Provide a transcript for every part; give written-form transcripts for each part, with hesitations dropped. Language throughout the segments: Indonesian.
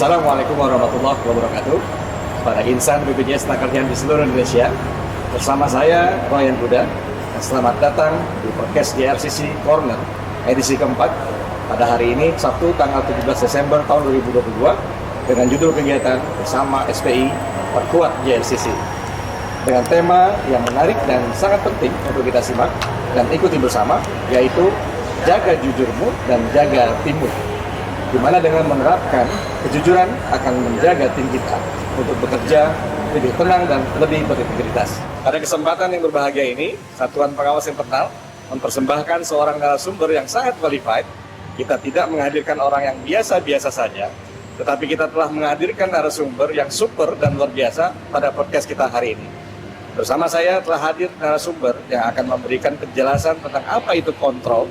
Assalamualaikum warahmatullahi wabarakatuh. Para insan BPJS Tenaga di seluruh Indonesia, bersama saya Ryan Buda. Selamat datang di podcast JRCC Corner edisi keempat pada hari ini Sabtu tanggal 17 Desember tahun 2022 dengan judul kegiatan bersama SPI Perkuat JRCC dengan tema yang menarik dan sangat penting untuk kita simak dan ikuti bersama, yaitu jaga jujurmu dan jaga timmu, di mana dengan menerapkan kejujuran akan menjaga tim kita untuk bekerja lebih tenang dan lebih berintegritas. Pada kesempatan yang berbahagia ini, Satuan Pengawas Internal mempersembahkan seorang narasumber yang sangat qualified. Kita tidak menghadirkan orang yang biasa-biasa saja, tetapi kita telah menghadirkan narasumber yang super dan luar biasa pada podcast kita hari ini. Bersama saya telah hadir narasumber yang akan memberikan penjelasan tentang apa itu kontrol,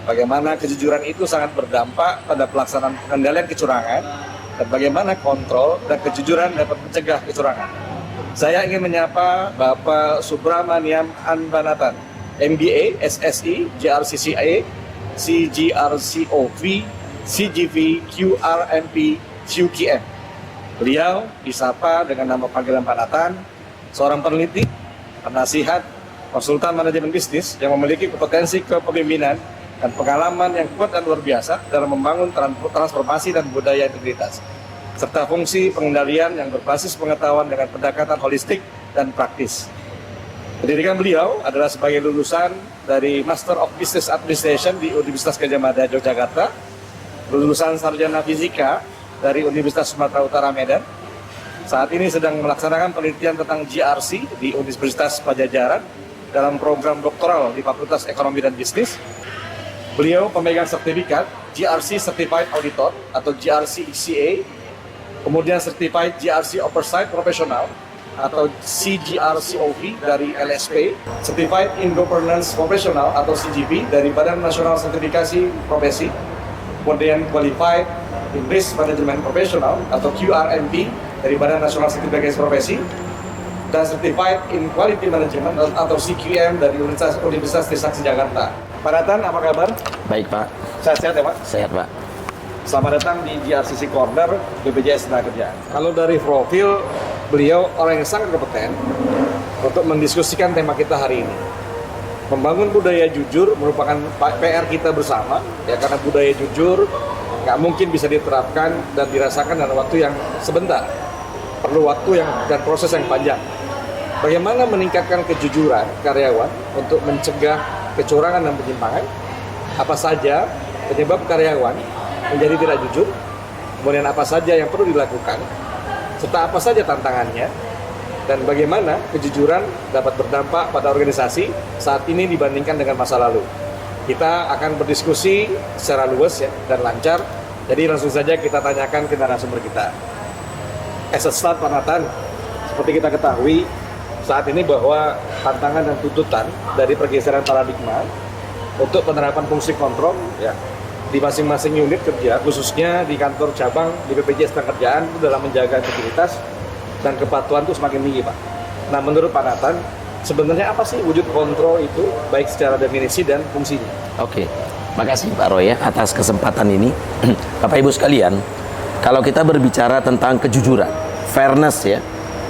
bagaimana kejujuran itu sangat berdampak pada pelaksanaan pengendalian kecurangan, dan bagaimana kontrol dan kejujuran dapat mencegah kecurangan. Saya ingin menyapa Bapak Subramaniam Anbanatan, MBA, SSI, JRCCA, CGRCOV, CGV, QRMP, QKM. Beliau disapa dengan nama panggilan Pak Nathan, seorang peneliti, penasihat, konsultan manajemen bisnis yang memiliki kompetensi kepemimpinan dan pengalaman yang kuat dan luar biasa dalam membangun transformasi dan budaya integritas, serta fungsi pengendalian yang berbasis pengetahuan dengan pendekatan holistik dan praktis. Pendidikan beliau adalah sebagai lulusan dari Master of Business Administration di Universitas Gadjah Mada, Yogyakarta, lulusan Sarjana Fisika dari Universitas Sumatera Utara, Medan. Saat ini sedang melaksanakan penelitian tentang GRC di Universitas Padjadjaran dalam program doktoral di Fakultas Ekonomi dan Bisnis. Beliau pemegang sertifikat GRC Certified Auditor atau GRC ECA, kemudian Certified GRC Oversight Professional atau CGRCOV dari LSP, Certified in Governance Professional atau CGP dari Badan Nasional Sertifikasi Profesi, kemudian Qualified in Risk Management Professional atau QRMP dari Badan Nasional Sertifikasi Profesi, dan Certified in Quality Management atau CQM dari Universitas Trisakti Jakarta. Pak Nathan, apa kabar? Baik, Pak. Sehat-sehat ya, Pak? Sehat, Pak. Selamat datang di JRCC Corner BPJS Tenaga. Kalau dari profil, beliau orang yang sangat kompeten untuk mendiskusikan tema kita hari ini. Membangun budaya jujur merupakan PR kita bersama, ya, karena budaya jujur nggak mungkin bisa diterapkan dan dirasakan dalam waktu yang sebentar. Perlu waktu dan proses yang panjang. Bagaimana meningkatkan kejujuran karyawan untuk mencegah kecurangan dan penyimpangan? Apa saja penyebab karyawan menjadi tidak jujur? Kemudian apa saja yang perlu dilakukan? Serta apa saja tantangannya? Dan bagaimana kejujuran dapat berdampak pada organisasi saat ini dibandingkan dengan masa lalu? Kita akan berdiskusi secara luas ya, dan lancar. Jadi langsung saja kita tanyakan ke narasumber kita. As a start, Pak Nathan, seperti kita ketahui saat ini bahwa tantangan dan tuntutan dari pergeseran paradigma untuk penerapan fungsi kontrol ya di masing-masing unit kerja, khususnya di kantor cabang di BPJS Tenagakerjaan itu dalam menjaga integritas dan kepatuhan itu semakin tinggi, Pak. Nah, menurut Pak Nathan, sebenarnya apa sih wujud kontrol itu, baik secara definisi dan fungsinya? Oke, makasih Pak Roy ya atas kesempatan ini. Bapak Ibu sekalian, kalau kita berbicara tentang kejujuran, fairness ya,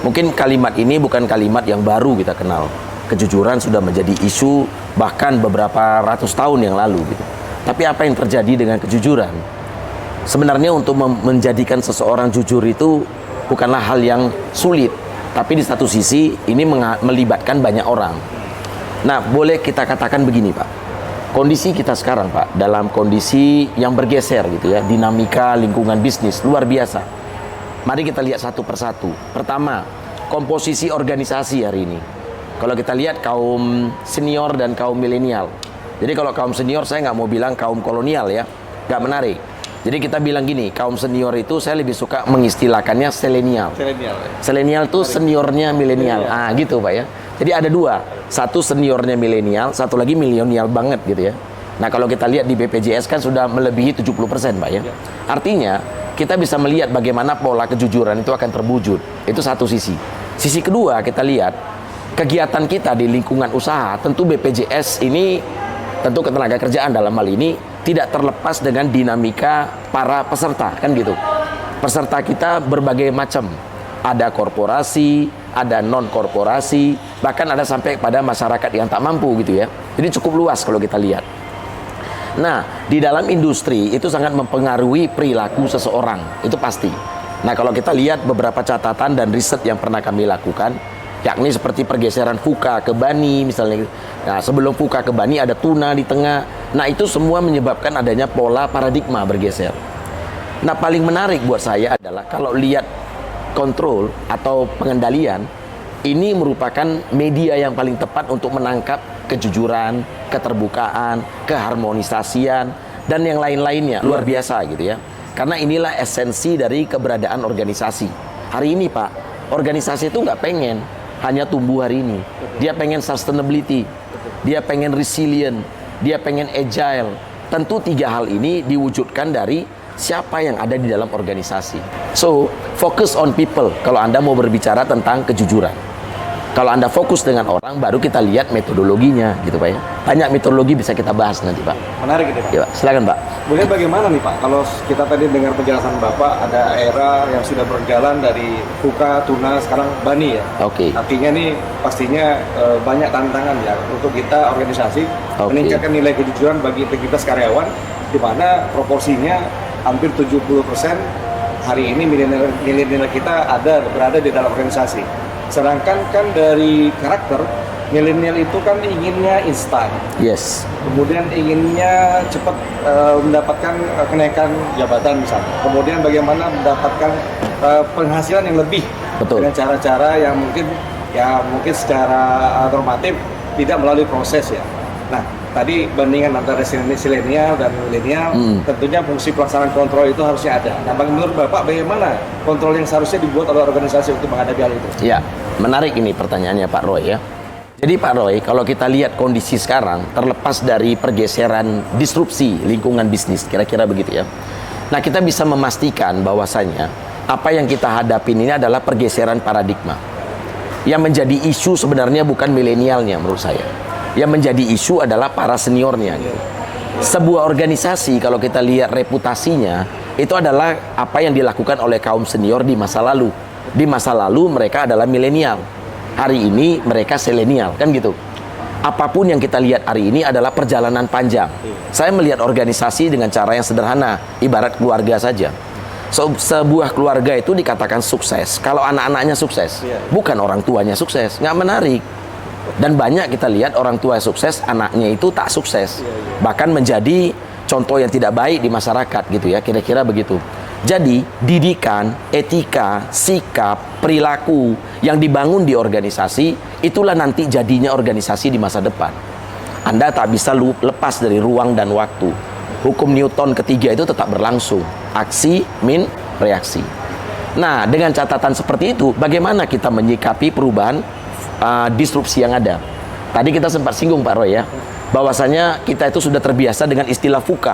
mungkin kalimat ini bukan kalimat yang baru kita kenal. Kejujuran sudah menjadi isu bahkan beberapa ratus tahun yang lalu gitu. Tapi apa yang terjadi dengan kejujuran? Sebenarnya untuk menjadikan seseorang jujur itu bukanlah hal yang sulit. Tapi di satu sisi ini melibatkan banyak orang. Nah, boleh kita katakan begini, Pak. Kondisi kita sekarang, Pak, dalam kondisi yang bergeser gitu ya, dinamika lingkungan bisnis luar biasa. Mari kita lihat satu persatu. Pertama, komposisi organisasi hari ini. Kalau kita lihat kaum senior dan kaum milenial. Jadi kalau kaum senior saya nggak mau bilang kaum kolonial ya, nggak menarik. Jadi kita bilang gini, kaum senior itu saya lebih suka mengistilahkannya selenial. Selenial. Selenial tuh seniornya milenial. Ah gitu Pak ya. Jadi ada dua, satu seniornya milenial, satu lagi milenial banget gitu ya. Nah kalau kita lihat di BPJS kan sudah melebihi 70% Pak ya. Artinya kita bisa melihat bagaimana pola kejujuran itu akan terwujud. Itu satu sisi. Sisi kedua kita lihat kegiatan kita di lingkungan usaha, tentu BPJS ini, tentu ketenaga kerjaan dalam hal ini tidak terlepas dengan dinamika para peserta kan gitu. Peserta kita berbagai macam. Ada korporasi, ada non korporasi, bahkan ada sampai pada masyarakat yang tak mampu gitu ya. Jadi cukup luas kalau kita lihat. Nah, di dalam industri itu sangat mempengaruhi perilaku seseorang, itu pasti. Nah, kalau kita lihat beberapa catatan dan riset yang pernah kami lakukan, yakni seperti pergeseran VUCA ke BANI misalnya. Nah, sebelum VUCA ke BANI ada tuna di tengah. Nah, itu semua menyebabkan adanya pola paradigma bergeser. Nah, paling menarik buat saya adalah kalau lihat kontrol atau pengendalian, ini merupakan media yang paling tepat untuk menangkap kejujuran, keterbukaan, keharmonisasian, dan yang lain-lainnya. Luar biasa gitu ya. Karena inilah esensi dari keberadaan organisasi. Hari ini Pak, organisasi itu nggak pengen hanya tumbuh hari ini. Dia pengen sustainability, dia pengen resilient, dia pengen agile. Tentu tiga hal ini diwujudkan dari siapa yang ada di dalam organisasi. So, focus on people kalau Anda mau berbicara tentang kejujuran. Kalau Anda fokus dengan orang, baru kita lihat metodologinya gitu Pak ya. Banyak metodologi bisa kita bahas nanti Pak. Menarik ini Pak. Ya, Pak. Silakan Pak. Kemudian bagaimana nih Pak, kalau kita tadi dengar penjelasan Bapak, ada era yang sudah berjalan dari VUCA, tuna, sekarang BANI ya. Oke. Artinya nih pastinya banyak tantangan ya untuk kita organisasi meningkatkan nilai kejujuran bagi integritas karyawan, di mana proporsinya hampir 70% hari ini milenial kita berada di dalam organisasi. Sedangkan kan dari karakter, milenial itu kan inginnya instan. Yes. Kemudian inginnya cepat mendapatkan kenaikan jabatan misalnya. Kemudian bagaimana mendapatkan penghasilan yang lebih. Betul. Dengan cara-cara yang mungkin secara normatif tidak melalui proses ya. Nah, tadi bandingan antara silenial dan milenial, tentunya fungsi pelaksanaan kontrol itu harusnya ada. Nah, menurut Bapak bagaimana kontrol yang seharusnya dibuat oleh organisasi untuk menghadapi hal itu? Ya, menarik ini pertanyaannya Pak Roy ya. Jadi Pak Roy, kalau kita lihat kondisi sekarang, terlepas dari pergeseran disrupsi lingkungan bisnis, kira-kira begitu ya. Nah, kita bisa memastikan bahwasanya apa yang kita hadapin ini adalah pergeseran paradigma. Yang menjadi isu sebenarnya bukan milenialnya menurut saya. Yang menjadi isu adalah para seniornya gitu. Sebuah organisasi kalau kita lihat reputasinya, itu adalah apa yang dilakukan oleh kaum senior di masa lalu. Di masa lalu mereka adalah milenial. Hari ini mereka selenial, kan gitu. Apapun yang kita lihat hari ini adalah perjalanan panjang. Saya melihat organisasi dengan cara yang sederhana, ibarat keluarga saja. Sebuah keluarga itu dikatakan sukses kalau anak-anaknya sukses, bukan orang tuanya sukses. Nggak menarik. Dan banyak kita lihat orang tua sukses, anaknya itu tak sukses. Bahkan menjadi contoh yang tidak baik di masyarakat gitu ya, kira-kira begitu. Jadi, didikan, etika, sikap, perilaku yang dibangun di organisasi, itulah nanti jadinya organisasi di masa depan. Anda tak bisa lepas dari ruang dan waktu. Hukum Newton ketiga itu tetap berlangsung. Aksi min reaksi. Nah, dengan catatan seperti itu, bagaimana kita menyikapi perubahan disrupsi yang ada? Tadi kita sempat singgung Pak Roy ya, bahwasanya kita itu sudah terbiasa dengan istilah VUCA.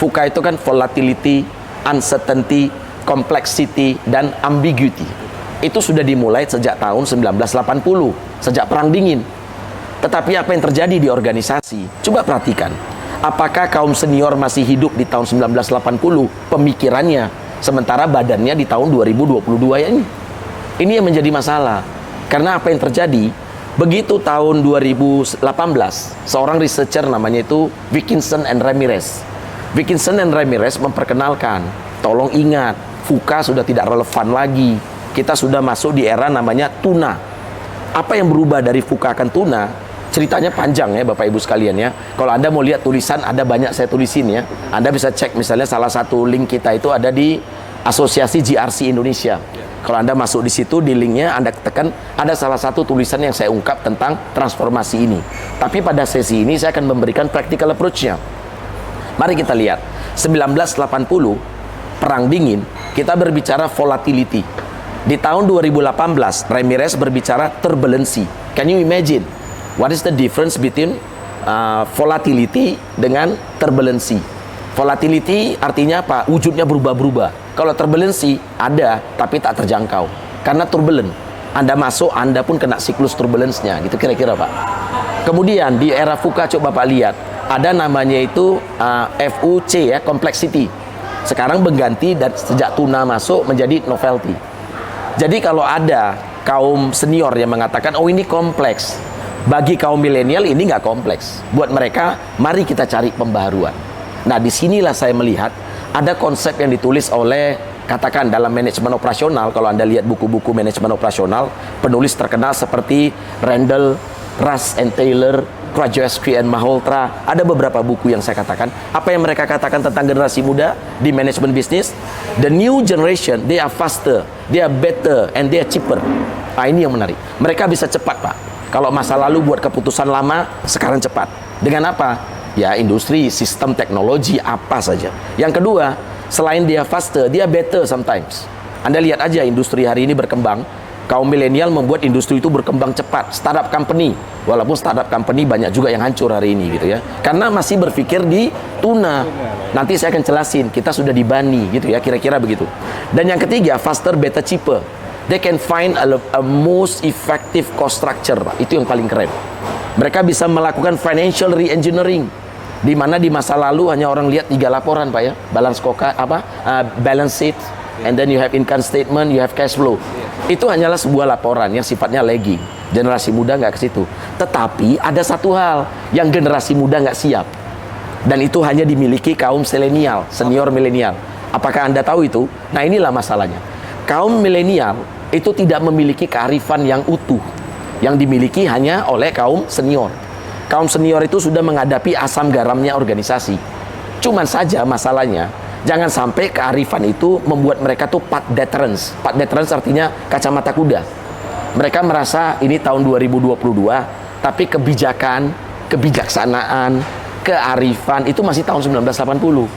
VUCA itu kan volatility, uncertainty, complexity, dan ambiguity. Itu sudah dimulai sejak tahun 1980, sejak Perang Dingin. Tetapi apa yang terjadi di organisasi? Coba perhatikan. Apakah kaum senior masih hidup di tahun 1980 pemikirannya, sementara badannya di tahun 2022 ya ini? Ini yang menjadi masalah. Karena apa yang terjadi? Begitu tahun 2018, seorang researcher namanya itu Wilkinson and Ramirez. Wilkinson and Ramirez memperkenalkan, tolong ingat, VUCA sudah tidak relevan lagi. Kita sudah masuk di era namanya tuna. Apa yang berubah dari VUCA akan tuna? Ceritanya panjang ya Bapak Ibu sekalian ya. Kalau Anda mau lihat tulisan, ada banyak saya tulisin ya. Anda bisa cek misalnya salah satu link kita itu ada di Asosiasi GRC Indonesia. Kalau Anda masuk di situ, di linknya Anda tekan, ada salah satu tulisan yang saya ungkap tentang transformasi ini. Tapi pada sesi ini saya akan memberikan practical approach-nya. Mari kita lihat, 1980, Perang Dingin, kita berbicara volatility. Di tahun 2018, Ramirez berbicara turbulency. Can you imagine? What is the difference between volatility dengan turbulency? Volatility artinya apa? Wujudnya berubah-berubah. Kalau turbulency ada tapi tak terjangkau. Karena turbulent. Anda masuk, Anda pun kena siklus turbulence-nya. Gitu kira-kira, Pak. Kemudian di era VUCA coba Bapak lihat, ada namanya itu FUC ya, complexity. Sekarang berganti dan sejak tuna masuk menjadi novelty. Jadi kalau ada kaum senior yang mengatakan, oh ini kompleks. Bagi kaum milenial ini nggak kompleks. Buat mereka, mari kita cari pembaharuan. Nah, disinilah saya melihat ada konsep yang ditulis oleh, katakan dalam manajemen operasional, kalau Anda lihat buku-buku manajemen operasional, penulis terkenal seperti Randall, Russ and Taylor, Krajewski and Malhotra, ada beberapa buku yang saya katakan. Apa yang mereka katakan tentang generasi muda di manajemen bisnis? The new generation, they are faster, they are better, and they are cheaper. Nah, ini yang menarik. Mereka bisa cepat, Pak. Kalau masa lalu buat keputusan lama, sekarang cepat. Dengan apa? Ya, industri, sistem teknologi, apa saja. Yang kedua, selain dia faster, dia better sometimes. Anda lihat aja industri hari ini berkembang. Kaum milenial membuat industri itu berkembang cepat. Startup company, walaupun startup company banyak juga yang hancur hari ini gitu ya. Karena masih berpikir di tuna. Nanti saya akan jelasin, kita sudah di bani gitu ya, kira-kira begitu. Dan yang ketiga, faster, better, cheaper. They can find a most effective cost structure, Pak. Itu yang paling keren. Mereka bisa melakukan financial re-engineering, di mana di masa lalu hanya orang lihat 3 laporan, Pak ya. Balance balance sheet, and then you have income statement, you have cash flow. Itu hanyalah sebuah laporan yang sifatnya lagging. Generasi muda nggak ke situ. Tetapi ada satu hal yang generasi muda nggak siap. Dan itu hanya dimiliki kaum milenial, senior milenial. Apakah Anda tahu itu? Nah, inilah masalahnya. Kaum milenial itu tidak memiliki kearifan yang utuh, yang dimiliki hanya oleh kaum senior. Kaum senior itu sudah menghadapi asam garamnya organisasi. Cuman saja masalahnya, jangan sampai kearifan itu membuat mereka tuh part deterrence. Part deterrence artinya kacamata kuda. Mereka merasa ini tahun 2022, tapi kebijakan, kebijaksanaan, kearifan itu masih tahun 1980.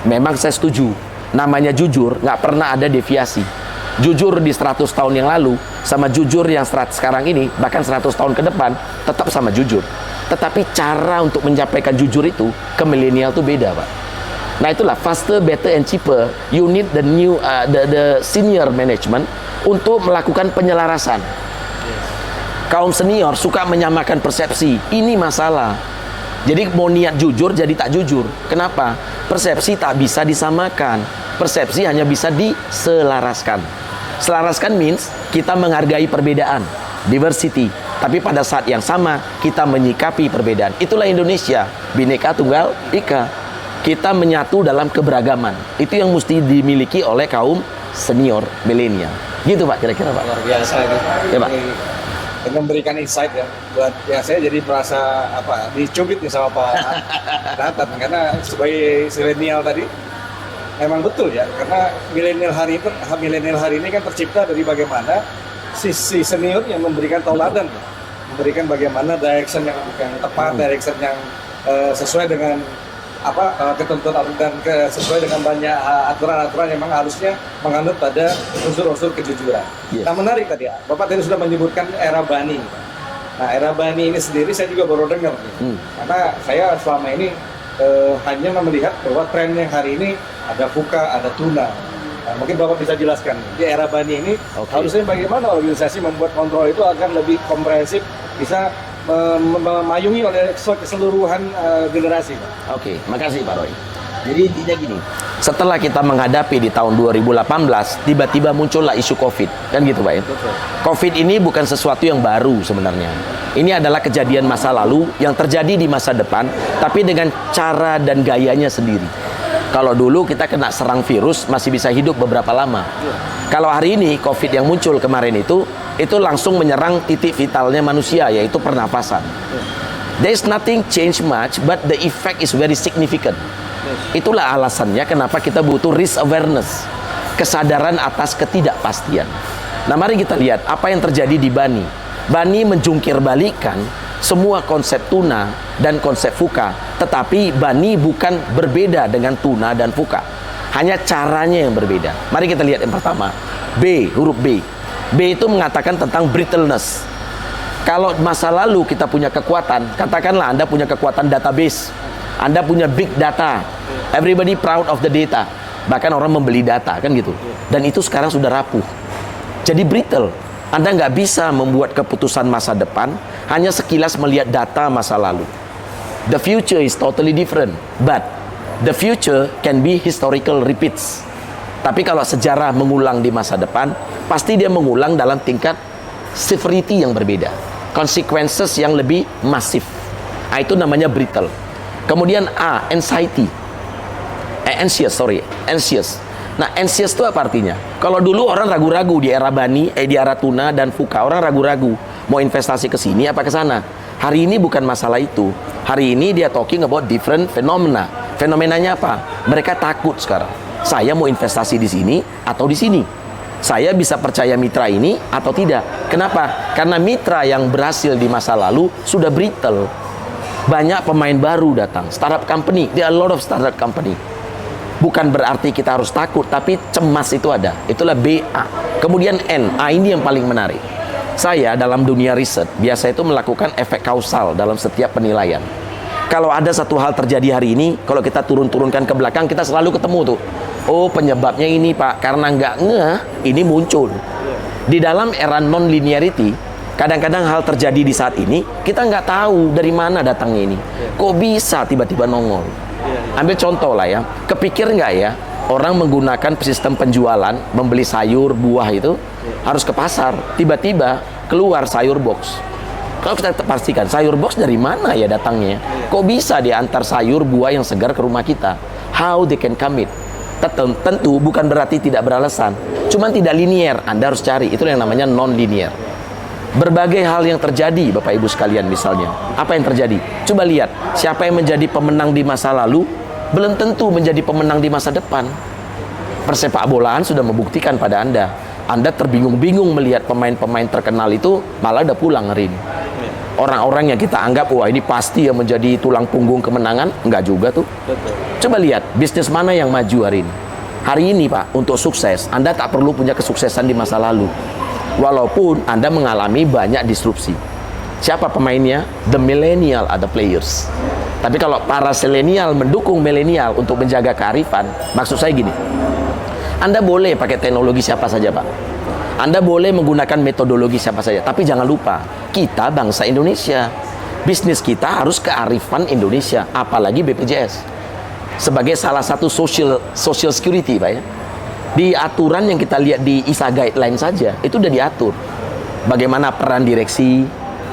Memang saya setuju. Namanya jujur, nggak pernah ada deviasi. Jujur di 100 tahun yang lalu sama jujur yang sekarang ini, bahkan 100 tahun ke depan, tetap sama jujur. Tetapi cara untuk menyampaikan jujur itu ke milenial itu beda, Pak. Nah, itulah faster, better, and cheaper. You need the new the senior management untuk melakukan penyelarasan. Kaum senior suka menyamakan persepsi. Ini masalah. Jadi mau niat jujur jadi tak jujur. Kenapa? Persepsi tak bisa disamakan. Persepsi hanya bisa diselaraskan. Selaraskan means kita menghargai perbedaan, diversity. Tapi pada saat yang sama kita menyikapi perbedaan. Itulah Indonesia, Bhinneka Tunggal Ika. Kita menyatu dalam keberagaman. Itu yang mesti dimiliki oleh kaum senior milenial. Gitu, Pak, kira-kira, Pak. Luar biasa itu. Ya, Pak. Dan memberikan insight ya buat ya, saya jadi merasa dicubit nih sama Pak Nathan, karena sebagai milenial tadi memang betul ya, karena milenial hari ini kan tercipta dari bagaimana sisi senior yang memberikan tauladan, memberikan bagaimana direction yang tepat, direction yang sesuai dengan ketentuan dan sesuai dengan banyak aturan-aturan yang memang harusnya menganut pada unsur-unsur kejujuran. Yes. Nah, menarik tadi, Bapak tadi sudah menyebutkan era Bani. Nah, era Bani ini sendiri saya juga baru dengar nih. Karena saya selama ini hanya melihat bahwa tren yang hari ini ada VUCA, ada tuna. Nah, mungkin Bapak bisa jelaskan di era Bani ini harusnya bagaimana organisasi membuat kontrol itu agar lebih komprehensif, bisa memayungi oleh keseluruhan generasi. Oke, makasih Pak Roy. Jadi intinya gini, setelah kita menghadapi di tahun 2018, tiba-tiba muncullah isu COVID, kan gitu Pak ya? Betul. COVID ini bukan sesuatu yang baru sebenarnya. Ini adalah kejadian masa lalu yang terjadi di masa depan, tapi dengan cara dan gayanya sendiri. Kalau dulu kita kena serang virus masih bisa hidup beberapa lama. Kalau hari ini COVID yang muncul kemarin itu langsung menyerang titik vitalnya manusia, yaitu pernapasan. There is nothing change much, but the effect is very significant. Itulah alasannya kenapa kita butuh risk awareness, kesadaran atas ketidakpastian. Nah, mari kita lihat apa yang terjadi di Bani. Bani menjungkir balikan semua konsep tuna dan konsep fuka, tetapi Bani bukan berbeda dengan tuna dan fuka, hanya caranya yang berbeda. Mari kita lihat yang pertama, B, huruf B. B itu mengatakan tentang brittleness. Kalau masa lalu kita punya kekuatan, katakanlah Anda punya kekuatan database, Anda punya big data, everybody proud of the data, bahkan orang membeli data, kan gitu. Dan itu sekarang sudah rapuh, jadi brittle. Anda nggak bisa membuat keputusan masa depan hanya sekilas melihat data masa lalu. The future is totally different, but the future can be historical repeats. Tapi kalau sejarah mengulang di masa depan, pasti dia mengulang dalam tingkat severity yang berbeda, consequences yang lebih masif. Nah, itu namanya brittle. Kemudian A, anxiety. Anxious. Nah, anxious itu apa artinya? Kalau dulu orang ragu-ragu di era Bani, di era tuna dan fuka, orang ragu-ragu mau investasi ke sini apa ke sana. Hari ini bukan masalah itu. Hari ini dia talking about different phenomena. Fenomenanya apa? Mereka takut sekarang. Saya mau investasi di sini atau di sini. Saya bisa percaya mitra ini atau tidak. Kenapa? Karena mitra yang berhasil di masa lalu sudah brittle. Banyak pemain baru datang, startup company. There are a lot of startup company. Bukan berarti kita harus takut, tapi cemas itu ada. Itulah BA. Kemudian N. A ini yang paling menarik. Saya dalam dunia riset biasa itu melakukan efek kausal dalam setiap penilaian. Kalau ada satu hal terjadi hari ini, kalau kita turun-turunkan ke belakang, kita selalu ketemu tuh. Oh, penyebabnya ini Pak, karena nggak ngeh, ini muncul. Di dalam era non-linearity, kadang-kadang hal terjadi di saat ini, kita nggak tahu dari mana datangnya ini. Kok bisa tiba-tiba nongol? Ambil contoh lah ya, kepikir nggak ya orang menggunakan sistem penjualan, membeli sayur, buah itu harus ke pasar, tiba-tiba keluar sayur box. Kalau kita pastikan sayur box dari mana ya datangnya, kok bisa diantar sayur buah yang segar ke rumah kita? How they can come it? Tentu bukan berarti tidak beralasan, cuman tidak linear. Anda harus cari, itu yang namanya non-linear. Berbagai hal yang terjadi, Bapak Ibu sekalian, misalnya apa yang terjadi? Coba lihat, siapa yang menjadi pemenang di masa lalu belum tentu menjadi pemenang di masa depan. Persepak bolaan sudah membuktikan pada Anda. Anda terbingung-bingung melihat pemain-pemain terkenal itu malah udah pulang hari ini. Orang-orang yang kita anggap, wah ini pasti yang menjadi tulang punggung kemenangan, enggak juga tuh. Coba lihat, bisnis mana yang maju hari ini? Hari ini Pak, untuk sukses, Anda tak perlu punya kesuksesan di masa lalu. Walaupun Anda mengalami banyak disrupsi. Siapa pemainnya? The millennial are the players. Tapi kalau para selenial mendukung milenial untuk menjaga kearifan, maksud saya gini, Anda boleh pakai teknologi siapa saja Pak, Anda boleh menggunakan metodologi siapa saja, tapi jangan lupa, kita bangsa Indonesia, bisnis kita harus kearifan Indonesia, apalagi BPJS sebagai salah satu social security Pak ya. Di aturan yang kita lihat di ISA guideline saja, itu udah diatur bagaimana peran direksi,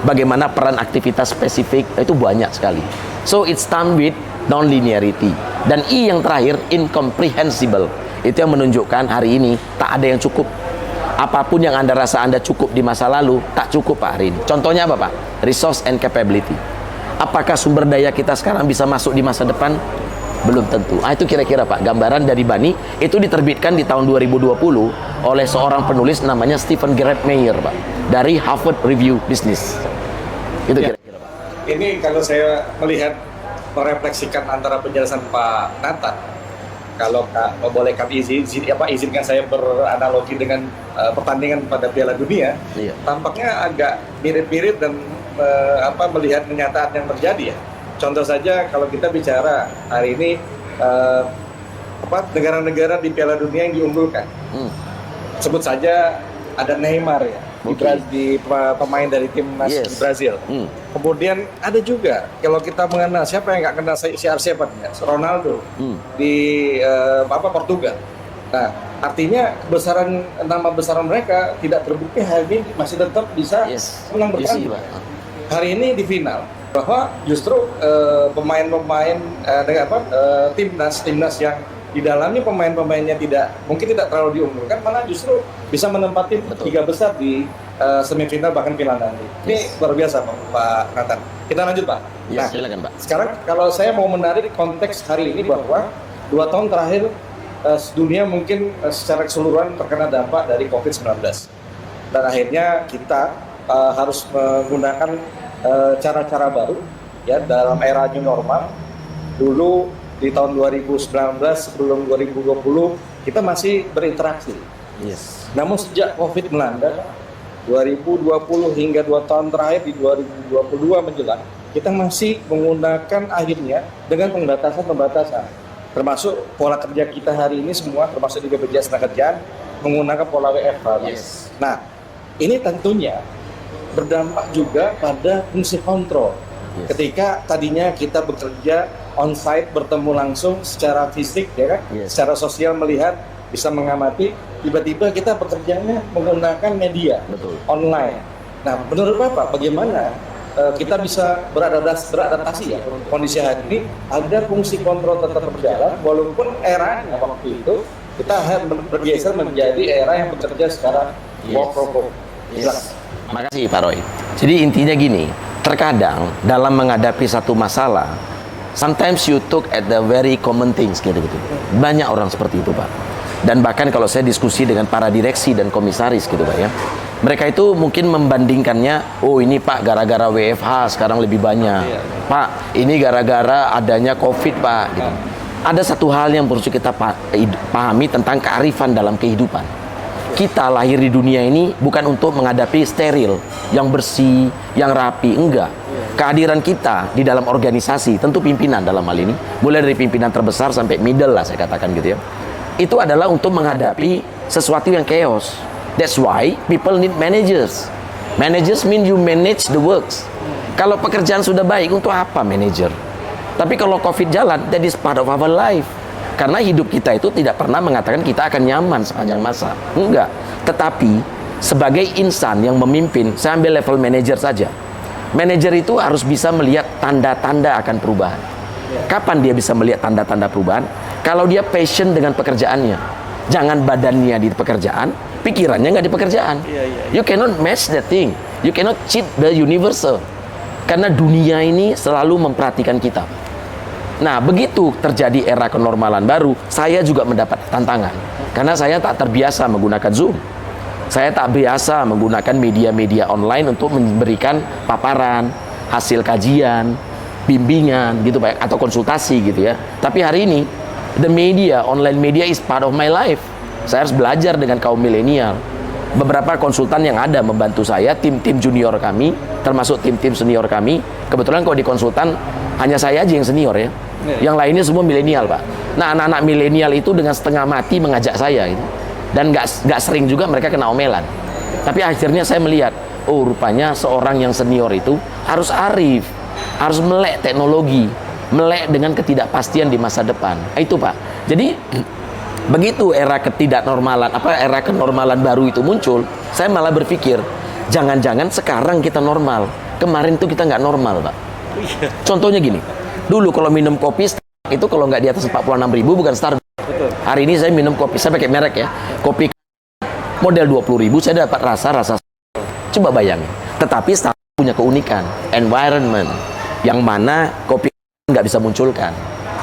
bagaimana peran aktivitas spesifik, itu banyak sekali. So it's done with non-linearity. Dan I yang terakhir, incomprehensible. Itu yang menunjukkan hari ini tak ada yang cukup. Apapun yang Anda rasa Anda cukup di masa lalu, tak cukup Pak hari ini. Contohnya apa Pak? Resource and capability. Apakah sumber daya kita sekarang bisa masuk di masa depan? Belum tentu. Itu kira-kira Pak, gambaran dari Bani. Itu diterbitkan di tahun 2020 oleh seorang penulis namanya Stephen Meyer Pak, dari Harvard Review Business. Itu kira-kira Pak. Ini kalau saya melihat, merefleksikan antara penjelasan Pak Nathan, kalau boleh kami izinkan saya beranalogi dengan pertandingan pada Piala Dunia, tampaknya agak mirip-mirip dan melihat kenyataan yang terjadi ya. Contoh saja kalau kita bicara hari ini negara-negara di Piala Dunia yang diunggulkan, sebut saja ada Neymar ya, di pemain dari timnas di Brazil. Kemudian ada juga kalau kita mengenal, siapa yang nggak kenal CR7 ya, Ronaldo di Portugal. Nah, artinya nama besaran mereka tidak terbukti, hari ini masih tetap bisa menang bertanding. Hari ini di final, bahwa justru pemain-pemain timnas yang di dalamnya pemain-pemainnya mungkin tidak terlalu diunggulkan, malah justru bisa menempati tiga besar di semifinal bahkan final nanti. Ini luar biasa Pak Nathan. Kita lanjut Pak. Nah, silakan Pak. Sekarang kalau saya mau menarik konteks hari ini bahwa 2 tahun terakhir dunia mungkin secara keseluruhan terkena dampak dari COVID-19. dan akhirnya kita harus menggunakan cara-cara baru ya dalam era new normal. Dulu di tahun 2019 sebelum 2020 kita masih berinteraksi. Yes. Namun sejak COVID melanda 2020 hingga 2 tahun terakhir di 2022 menjelang, kita masih menggunakan akhirnya dengan pembatasan-pembatasan. Termasuk pola kerja kita hari ini semua, termasuk di BPJS Tenagakerjaan, menggunakan pola WFH. Yes. Nah, ini tentunya berdampak juga pada fungsi kontrol. Yes. Ketika tadinya kita bekerja on-site, bertemu langsung secara fisik, ya kan? Yes. Secara sosial melihat, bisa mengamati, tiba-tiba kita bekerjanya menggunakan media. Betul. Online. Nah, menurut Bapak, bagaimana kita bisa beradaptasi ya kondisi hari ini agar fungsi kontrol tetap berjalan walaupun eranya waktu itu kita bergeser menjadi era yang bekerja secara work from home. Yes. Makasih Pak Roy. Jadi intinya gini, terkadang dalam menghadapi satu masalah, sometimes you took at the very common things gitu. Banyak orang seperti itu Pak. Dan bahkan kalau saya diskusi dengan para direksi dan komisaris gitu Pak ya, mereka itu mungkin membandingkannya, oh ini Pak gara-gara WFH sekarang lebih banyak. Pak, ini gara-gara adanya COVID Pak. Gitu. Ada satu hal yang perlu kita pahami tentang kearifan dalam kehidupan. Kita lahir di dunia ini bukan untuk menghadapi steril, yang bersih, yang rapi, enggak. Kehadiran kita di dalam organisasi, tentu pimpinan dalam hal ini, mulai dari pimpinan terbesar sampai middle lah saya katakan gitu ya. Itu adalah untuk menghadapi sesuatu yang chaos. That's why people need managers. Managers mean you manage the works. Kalau pekerjaan sudah baik, untuk apa manager? Tapi kalau COVID jalan, that is part of our life. Karena hidup kita itu tidak pernah mengatakan kita akan nyaman sepanjang masa. Enggak. Tetapi sebagai insan yang memimpin, saya ambil level manager saja. Manager itu harus bisa melihat tanda-tanda akan perubahan. Kapan dia bisa melihat tanda-tanda perubahan? Kalau dia passion dengan pekerjaannya. Jangan badannya di pekerjaan, pikirannya nggak di pekerjaan. You cannot match that thing. You cannot cheat the universal. Karena dunia ini selalu memperhatikan kita. Nah, begitu terjadi era kenormalan baru, saya juga mendapat tantangan. Karena saya tak terbiasa menggunakan Zoom. Saya tak biasa menggunakan media-media online untuk memberikan paparan, hasil kajian, bimbingan gitu Pak, atau konsultasi gitu ya. Tapi hari ini the media, online media is part of my life. Saya harus belajar dengan kaum milenial. Beberapa konsultan yang ada membantu saya, tim-tim junior kami, termasuk tim-tim senior kami. Kebetulan kalau di konsultan hanya saya aja yang senior ya. Yang lainnya semua milenial Pak. Nah, anak-anak milenial itu dengan setengah mati mengajak saya gitu. Dan nggak sering juga mereka kena omelan. Tapi akhirnya saya melihat, oh rupanya seorang yang senior itu harus arif, harus melek teknologi, melek dengan ketidakpastian di masa depan. Itu Pak. Jadi begitu era ketidaknormalan, era kenormalan baru itu muncul, saya malah berpikir, jangan-jangan sekarang kita normal, kemarin tuh kita nggak normal Pak. Contohnya gini, dulu kalau minum kopi itu kalau nggak di atas 46.000 bukan Starbucks. Hari ini saya minum kopi, saya pakai merek ya, kopi model 20.000 saya dapat rasa. Coba bayangin. Tetapi Starbucks punya keunikan, environment, yang mana kopi nggak bisa munculkan.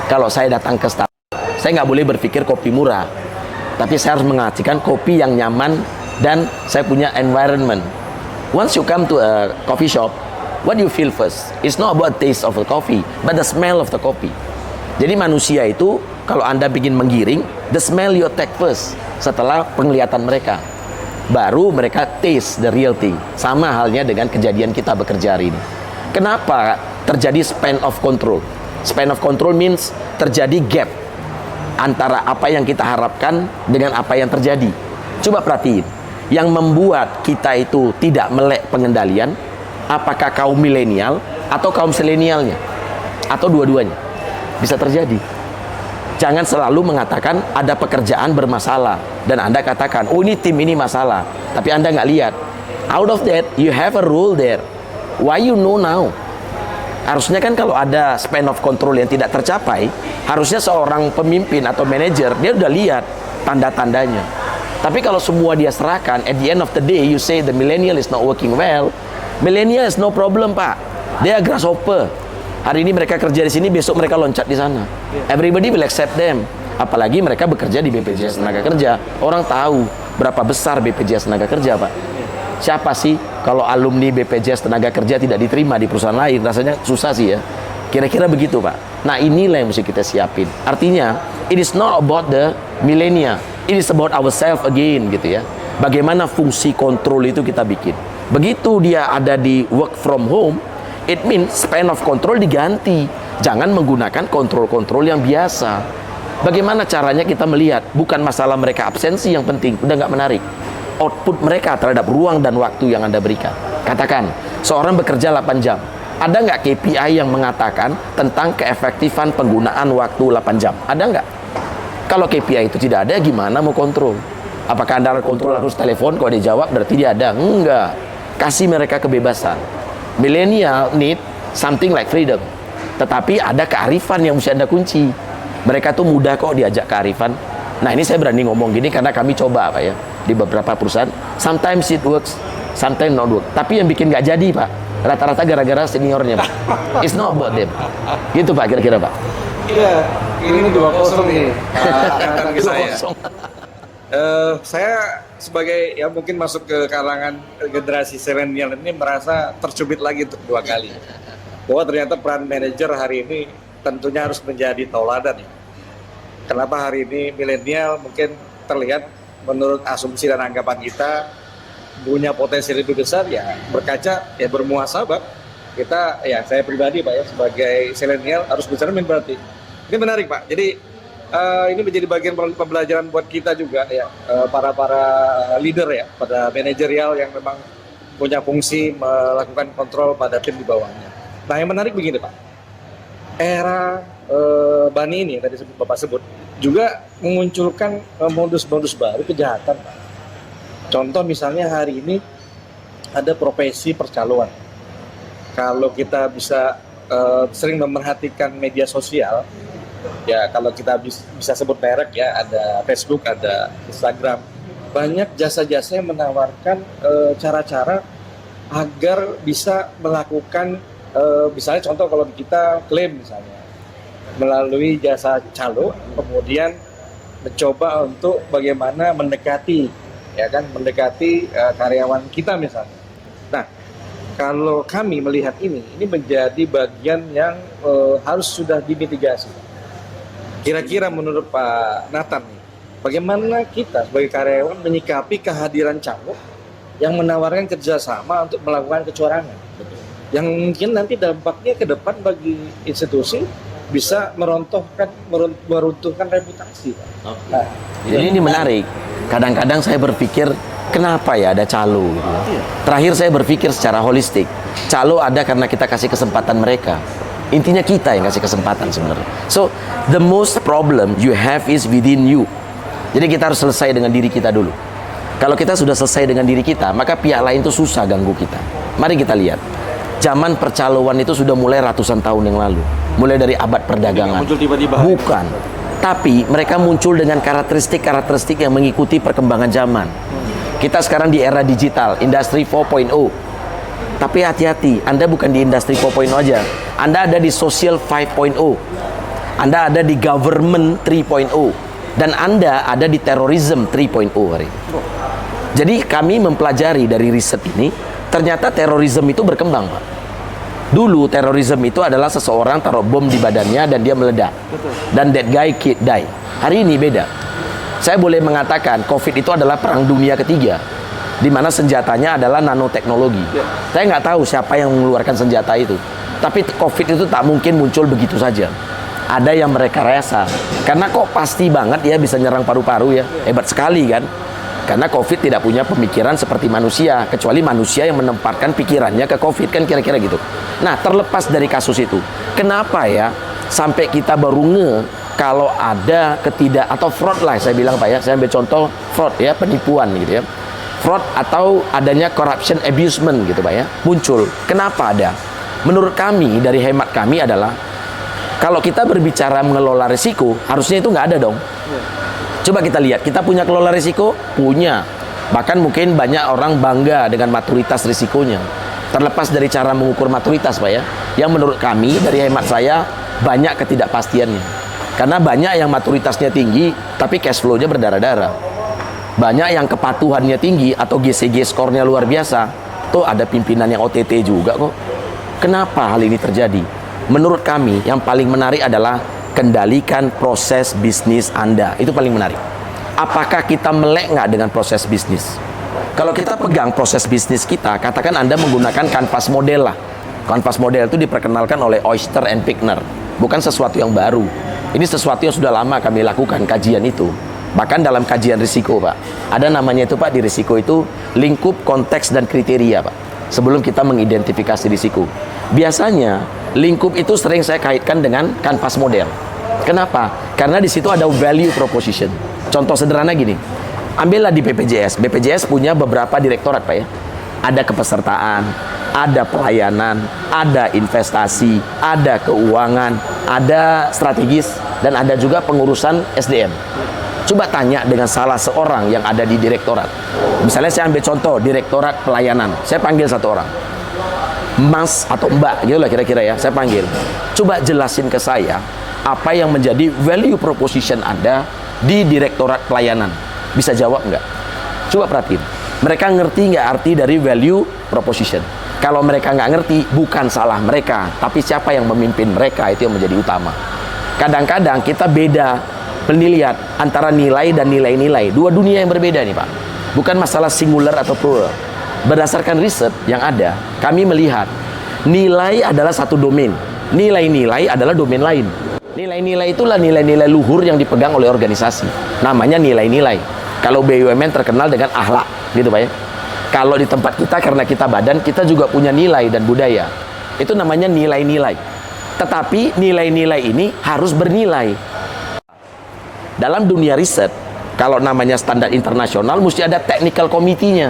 Kalau saya datang ke Starbucks, saya nggak boleh berpikir kopi murah, tapi saya harus mengajikan kopi yang nyaman dan saya punya environment. Once you come to a coffee shop, what do you feel first? It's not about taste of the coffee, but the smell of the coffee. Jadi manusia itu kalau Anda ingin menggiring, the smell you take first. Setelah penglihatan mereka, baru mereka taste the real thing. Sama halnya dengan kejadian kita bekerja hari ini. Kenapa terjadi span of control? Span of control means terjadi gap antara apa yang kita harapkan dengan apa yang terjadi. Coba perhatiin, yang membuat kita itu tidak melek pengendalian, apakah kaum milenial atau kaum selenialnya, atau dua-duanya? Bisa terjadi. Jangan selalu mengatakan ada pekerjaan bermasalah dan Anda katakan, oh ini tim ini masalah, tapi Anda nggak lihat. Out of that, you have a role there. Why you know now? Harusnya kan kalau ada span of control yang tidak tercapai, harusnya seorang pemimpin atau manajer, dia udah lihat tanda-tandanya. Tapi kalau semua dia serahkan, at the end of the day, you say the millennial is not working well. Millennial is no problem Pak. They are grasshopper. Hari ini mereka kerja di sini, besok mereka loncat di sana. Everybody will accept them. Apalagi mereka bekerja di BPJS Tenaga Kerja. Orang tahu berapa besar BPJS Tenaga Kerja Pak. Siapa sih kalau alumni BPJS tenaga kerja tidak diterima di perusahaan lain? Rasanya susah sih ya. Kira-kira begitu, Pak. Nah, inilah yang mesti kita siapin. Artinya, it is not about the millennial. It is about ourselves again, gitu ya. Bagaimana fungsi kontrol itu kita bikin. Begitu dia ada di work from home, it means span of control diganti. Jangan menggunakan kontrol-kontrol yang biasa. Bagaimana caranya kita melihat? Bukan masalah mereka absensi yang penting, udah nggak menarik. Output mereka terhadap ruang dan waktu yang Anda berikan. Katakan, seorang bekerja 8 jam. Ada nggak KPI yang mengatakan tentang keefektifan penggunaan waktu 8 jam? Ada nggak? Kalau KPI itu tidak ada, gimana mau kontrol? Apakah Anda kontrol harus telepon? Kalau dia jawab, berarti dia ada. Enggak. Kasih mereka kebebasan. Millennial need something like freedom. Tetapi ada kearifan yang mesti Anda kunci. Mereka tuh mudah kok diajak kearifan. Nah, ini saya berani ngomong gini karena kami coba, Pak ya, di beberapa perusahaan. Sometimes it works, sometimes not work. Tapi yang bikin nggak jadi, Pak, rata-rata gara-gara seniornya, Pak. It's not about them. Gitu, Pak, kira-kira, Pak. Iya, ini 2-0 nih. Kata saya. Saya sebagai ya mungkin masuk ke kalangan generasi milenial ini merasa tercubit lagi untuk 2 kali. Bahwa ternyata peran manajer hari ini tentunya harus menjadi tauladan ya. Kenapa hari ini milenial mungkin terlihat menurut asumsi dan anggapan kita punya potensi lebih besar ya berkaca ya bermuhasabah. Kita ya saya pribadi Pak ya sebagai milenial harus bercermin berarti. Ini menarik Pak. Jadi ini menjadi bagian pembelajaran buat kita juga ya para leader ya, pada manajerial yang memang punya fungsi melakukan kontrol pada tim di bawahnya. Nah yang menarik begini Pak, era Bani ini tadi Bapak sebut juga memunculkan modus-modus baru kejahatan Pak. Contoh misalnya hari ini ada profesi percaloan. Kalau kita bisa sering memerhatikan media sosial, ya kalau kita bisa sebut merek ya, ada Facebook, ada Instagram, banyak jasa-jasa yang menawarkan cara-cara agar bisa melakukan misalnya contoh kalau kita klaim misalnya melalui jasa calo, kemudian mencoba untuk bagaimana mendekati ya kan mendekati karyawan kita misalnya. Nah, kalau kami melihat ini menjadi bagian yang harus sudah dimitigasi. Kira-kira menurut Pak Nathan nih, bagaimana kita sebagai karyawan menyikapi kehadiran calo yang menawarkan kerjasama untuk melakukan kecurangan? Yang mungkin nanti dampaknya ke depan bagi institusi bisa meruntuhkan reputasi. Nah, jadi ini menarik. Kadang-kadang saya berpikir kenapa ya ada calo gitu. Terakhir saya berpikir secara holistik. Calo ada karena kita kasih kesempatan mereka. Intinya kita yang kasih kesempatan sebenarnya. So, the most problem you have is within you. Jadi kita harus selesai dengan diri kita dulu. Kalau kita sudah selesai dengan diri kita, maka pihak lain itu susah ganggu kita. Mari kita lihat. Zaman percaloan itu sudah mulai ratusan tahun yang lalu. Mulai dari abad perdagangan. Muncul tiba-tiba. Bukan. Tapi mereka muncul dengan karakteristik-karakteristik yang mengikuti perkembangan zaman. Kita sekarang di era digital, industri 4.0. Tapi hati-hati, Anda bukan di industri 4.0 aja. Anda ada di social 5.0. Anda ada di government 3.0. Dan Anda ada di terorisme 3.0 hari ini. Jadi kami mempelajari dari riset ini, ternyata terorisme itu berkembang, Pak. Dulu terorisme itu adalah seseorang taruh bom di badannya dan dia meledak. Dan that guy die. Hari ini beda. Saya boleh mengatakan COVID itu adalah perang dunia ketiga, di mana senjatanya adalah nanoteknologi. Saya nggak tahu siapa yang mengeluarkan senjata itu. Tapi COVID itu tak mungkin muncul begitu saja. Ada yang mereka rasa. Karena kok pasti banget ya bisa nyerang paru-paru ya. Hebat sekali kan. Karena COVID tidak punya pemikiran seperti manusia, kecuali manusia yang menempatkan pikirannya ke COVID, kan kira-kira gitu. Nah, terlepas dari kasus itu, kenapa ya sampai kita baru nge kalau ada atau fraud lah, saya bilang Pak ya, saya ambil contoh fraud ya, penipuan gitu ya. Fraud atau adanya corruption abusement gitu Pak ya, muncul. Kenapa ada? Menurut kami, dari hemat kami adalah, kalau kita berbicara mengelola risiko, harusnya itu nggak ada dong. Coba kita lihat, kita punya kelola risiko? Punya. Bahkan mungkin banyak orang bangga dengan maturitas risikonya. Terlepas dari cara mengukur maturitas, Pak ya. Yang menurut kami, dari hemat saya, banyak ketidakpastiannya. Karena banyak yang maturitasnya tinggi, tapi cash flow-nya berdarah-darah. Banyak yang kepatuhannya tinggi atau GCG skornya luar biasa. Tuh ada pimpinan yang OTT juga kok. Kenapa hal ini terjadi? Menurut kami yang paling menarik adalah kendalikan proses bisnis Anda. Itu paling menarik. Apakah kita melek nggak dengan proses bisnis? Kalau kita pegang proses bisnis kita, katakan Anda menggunakan kanvas model lah. Kanvas model itu diperkenalkan oleh Oyster and Pickner. Bukan sesuatu yang baru. Ini sesuatu yang sudah lama kami lakukan kajian itu. Bahkan dalam kajian risiko, Pak. Ada namanya itu, Pak, di risiko itu lingkup, konteks, dan kriteria, Pak. Sebelum kita mengidentifikasi risiko. Biasanya, lingkup itu sering saya kaitkan dengan kanvas model. Kenapa? Karena di situ ada value proposition. Contoh sederhana gini. Ambillah di BPJS. BPJS punya beberapa direktorat, Pak ya. Ada kepesertaan, ada pelayanan, ada investasi, ada keuangan, ada strategis, dan ada juga pengurusan SDM. Coba tanya dengan salah seorang yang ada di direktorat. Misalnya saya ambil contoh direktorat pelayanan. Saya panggil satu orang, Mas atau Mbak, gitu lah kira-kira ya. Saya panggil. Coba jelasin ke saya apa yang menjadi value proposition Anda di direktorat pelayanan. Bisa jawab nggak? Coba perhatiin. Mereka ngerti nggak arti dari value proposition? Kalau mereka nggak ngerti, bukan salah mereka, tapi siapa yang memimpin mereka itu yang menjadi utama. Kadang-kadang kita beda melihat antara nilai dan nilai-nilai. Dua dunia yang berbeda nih, Pak. Bukan masalah singular atau plural. Berdasarkan riset yang ada, kami melihat nilai adalah satu domain. Nilai-nilai adalah domain lain. Nilai-nilai itulah nilai-nilai luhur yang dipegang oleh organisasi. Namanya nilai-nilai. Kalau BUMN terkenal dengan akhlak, gitu Pak ya. Kalau di tempat kita, karena kita badan, kita juga punya nilai dan budaya. Itu namanya nilai-nilai. Tetapi nilai-nilai ini harus bernilai. Dalam dunia riset, kalau namanya standar internasional, mesti ada technical committee-nya,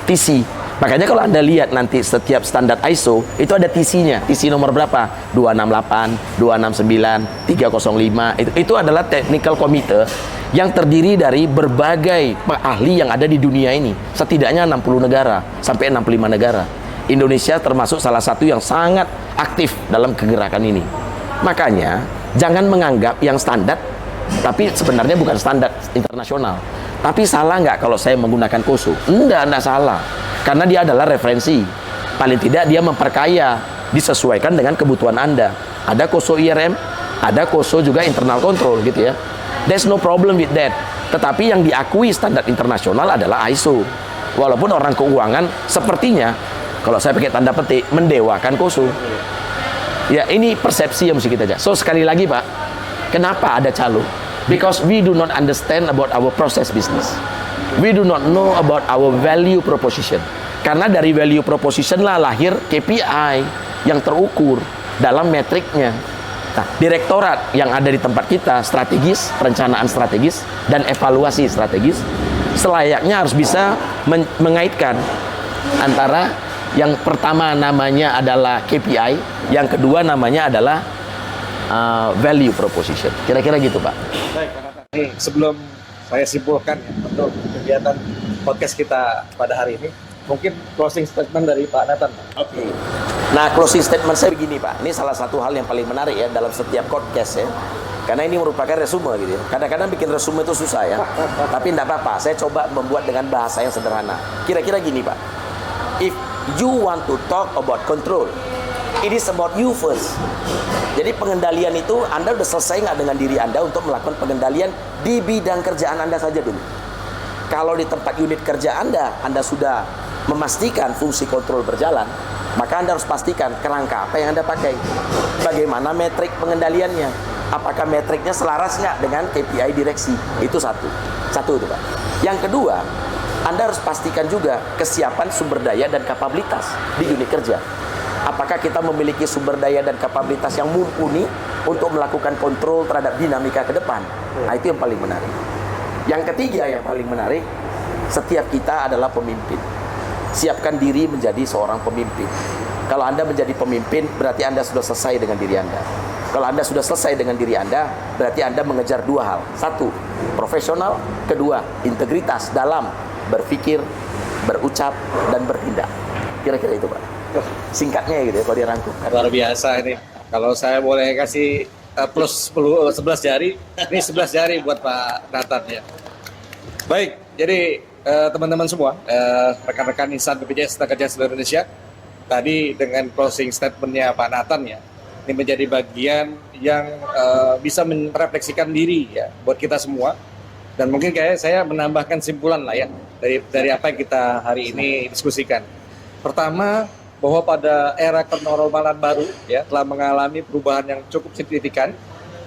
TC. Makanya kalau Anda lihat nanti setiap standar ISO, itu ada TC-nya. TC nomor berapa? 268, 269, 305. Itu adalah technical committee yang terdiri dari berbagai ahli yang ada di dunia ini. Setidaknya 60 negara, sampai 65 negara. Indonesia termasuk salah satu yang sangat aktif dalam kegerakan ini. Makanya, jangan menganggap yang standar tapi sebenarnya bukan standar internasional. Tapi salah nggak kalau saya menggunakan KOSO? Enggak salah. Karena dia adalah referensi. Paling tidak dia memperkaya, disesuaikan dengan kebutuhan Anda. Ada KOSO IRM, ada KOSO juga internal control gitu ya. There's no problem with that. Tetapi yang diakui standar internasional adalah ISO. Walaupun orang keuangan sepertinya, kalau saya pakai tanda petik, mendewakan KOSO. Ya ini persepsi yang mesti kita jaga. So sekali lagi Pak, kenapa ada calo? Because we do not understand about our process business. We do not know about our value proposition. Karena dari value proposition lah lahir KPI yang terukur dalam metriknya. Nah, direktorat yang ada di tempat kita, strategis, perencanaan strategis, dan evaluasi strategis, selayaknya harus bisa mengaitkan antara yang pertama namanya adalah KPI, yang kedua namanya adalah value proposition. Kira-kira gitu, Pak. Baik, Pak Nathan. Nih, sebelum saya simpulkan ya, untuk kegiatan podcast kita pada hari ini, mungkin closing statement dari Pak Nathan. Oke. Nah, closing statement saya begini, Pak. Ini salah satu hal yang paling menarik ya dalam setiap podcast ya. Karena ini merupakan resume gitu ya. Kadang-kadang bikin resume itu susah ya. Tapi enggak apa-apa, saya coba membuat dengan bahasa yang sederhana. Kira-kira gini, Pak. If you want to talk about control, it is about you first. Jadi pengendalian itu Anda udah selesai nggak dengan diri Anda untuk melakukan pengendalian di bidang kerjaan Anda saja dulu. Kalau di tempat unit kerja Anda sudah memastikan fungsi kontrol berjalan, maka Anda harus pastikan kerangka apa yang Anda pakai. Bagaimana metrik pengendaliannya? Apakah metriknya selaras nggak dengan KPI direksi? Itu satu itu Pak. Yang kedua, Anda harus pastikan juga kesiapan sumber daya dan kapabilitas di unit kerja. Apakah kita memiliki sumber daya dan kapabilitas yang mumpuni untuk melakukan kontrol terhadap dinamika ke depan? Nah, itu yang paling menarik. Yang ketiga yang paling menarik, setiap kita adalah pemimpin. Siapkan diri menjadi seorang pemimpin. Kalau Anda menjadi pemimpin, berarti Anda sudah selesai dengan diri Anda. Kalau Anda sudah selesai dengan diri Anda, berarti Anda mengejar dua hal. Satu, profesional. Kedua, integritas dalam berpikir, berucap, dan bertindak. Kira-kira itu, Pak. Singkatnya gitu ya, kalau dirangkum. Luar biasa ini. Kalau saya boleh kasih plus 11 jari, ini 11 jari buat Pak Nathan ya. Baik, Jadi teman-teman semua, rekan-rekan insan BPJS Tenaga seluruh Indonesia, tadi dengan closing statementnya Pak Nathan ya, ini menjadi bagian yang bisa merefleksikan diri ya buat kita semua. Dan mungkin kayak saya menambahkan simpulan lah ya dari apa yang kita hari ini diskusikan. Pertama, bahwa pada era kenormalan baru ya telah mengalami perubahan yang cukup signifikan,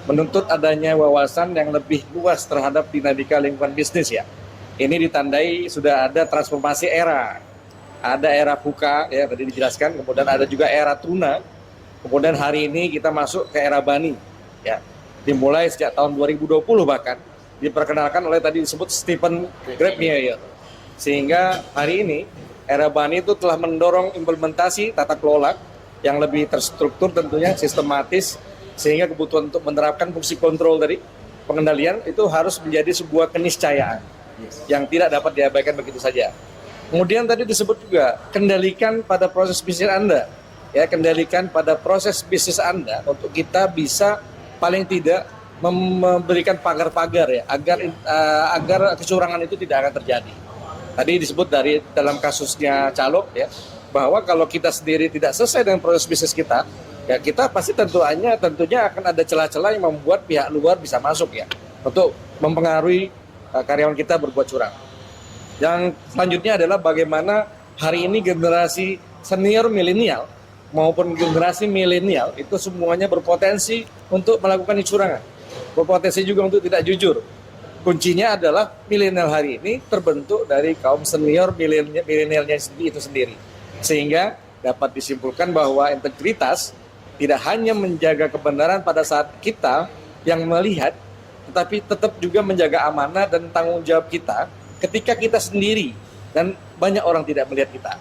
menuntut adanya wawasan yang lebih luas terhadap dinamika lingkungan bisnis ya. Ini ditandai sudah ada transformasi era. Ada era VUCA ya tadi dijelaskan, kemudian ada juga era tuna. Kemudian hari ini kita masuk ke era Bani ya. Dimulai sejak tahun 2020 bahkan diperkenalkan oleh tadi disebut Stephen Grabmaier. Sehingga hari ini era Bani itu telah mendorong implementasi tata kelola yang lebih terstruktur tentunya, sistematis, sehingga kebutuhan untuk menerapkan fungsi kontrol dari pengendalian itu harus menjadi sebuah keniscayaan yang tidak dapat diabaikan begitu saja. Kemudian tadi disebut juga kendalikan pada proses bisnis Anda, ya kendalikan pada proses bisnis Anda untuk kita bisa paling tidak memberikan pagar-pagar ya agar kecurangan itu tidak akan terjadi. Tadi disebut dari dalam kasusnya Calok ya, bahwa kalau kita sendiri tidak selesai dengan proses bisnis kita, ya kita pasti tentunya akan ada celah-celah yang membuat pihak luar bisa masuk ya untuk mempengaruhi karyawan kita berbuat curang. Yang selanjutnya adalah bagaimana hari ini generasi senior milenial maupun generasi milenial itu semuanya berpotensi untuk melakukan kecurangan, berpotensi juga untuk tidak jujur. Kuncinya adalah milenial hari ini terbentuk dari kaum senior milenialnya itu sendiri. Sehingga dapat disimpulkan bahwa integritas tidak hanya menjaga kebenaran pada saat kita yang melihat, tetapi tetap juga menjaga amanah dan tanggung jawab kita ketika kita sendiri dan banyak orang tidak melihat kita.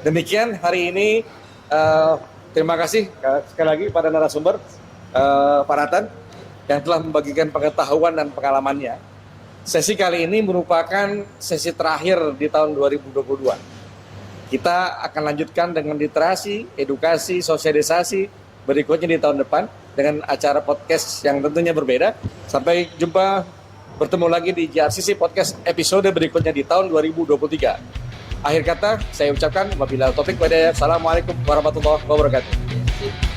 Demikian hari ini, terima kasih sekali lagi pada narasumber Pak Nathan yang telah membagikan pengetahuan dan pengalamannya. Sesi kali ini merupakan sesi terakhir di tahun 2022. Kita akan lanjutkan dengan literasi, edukasi, sosialisasi berikutnya di tahun depan dengan acara podcast yang tentunya berbeda. Sampai jumpa, bertemu lagi di JRCC Podcast episode berikutnya di tahun 2023. Akhir kata, saya ucapkan wabillahi taufik walhidayah. Assalamualaikum warahmatullahi wabarakatuh.